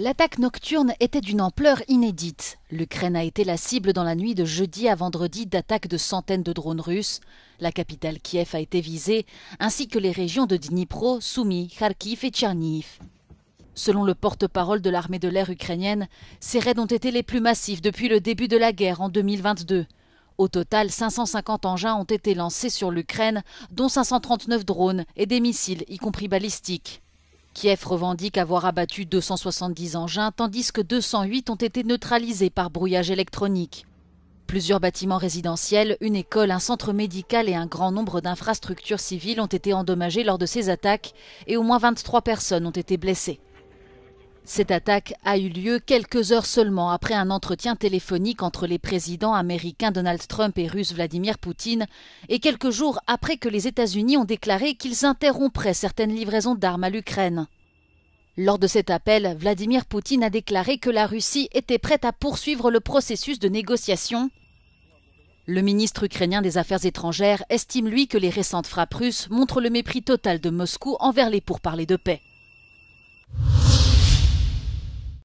L'attaque nocturne était d'une ampleur inédite. L'Ukraine a été la cible dans la nuit de jeudi à vendredi d'attaques de centaines de drones russes. La capitale Kiev a été visée, ainsi que les régions de Dnipro, Soumy, Kharkiv et Tchernihiv. Selon le porte-parole de l'armée de l'air ukrainienne, ces raids ont été les plus massifs depuis le début de la guerre en 2022. Au total, 550 engins ont été lancés sur l'Ukraine, dont 539 drones et des missiles, y compris balistiques. Kiev revendique avoir abattu 270 engins, tandis que 208 ont été neutralisés par brouillage électronique. Plusieurs bâtiments résidentiels, une école, un centre médical et un grand nombre d'infrastructures civiles ont été endommagés lors de ces attaques et au moins 23 personnes ont été blessées. Cette attaque a eu lieu quelques heures seulement après un entretien téléphonique entre les présidents américains Donald Trump et russe Vladimir Poutine et quelques jours après que les États-Unis ont déclaré qu'ils interrompraient certaines livraisons d'armes à l'Ukraine. Lors de cet appel, Vladimir Poutine a déclaré que la Russie était prête à poursuivre le processus de négociation. Le ministre ukrainien des Affaires étrangères estime lui que les récentes frappes russes montrent le mépris total de Moscou envers les pourparlers de paix.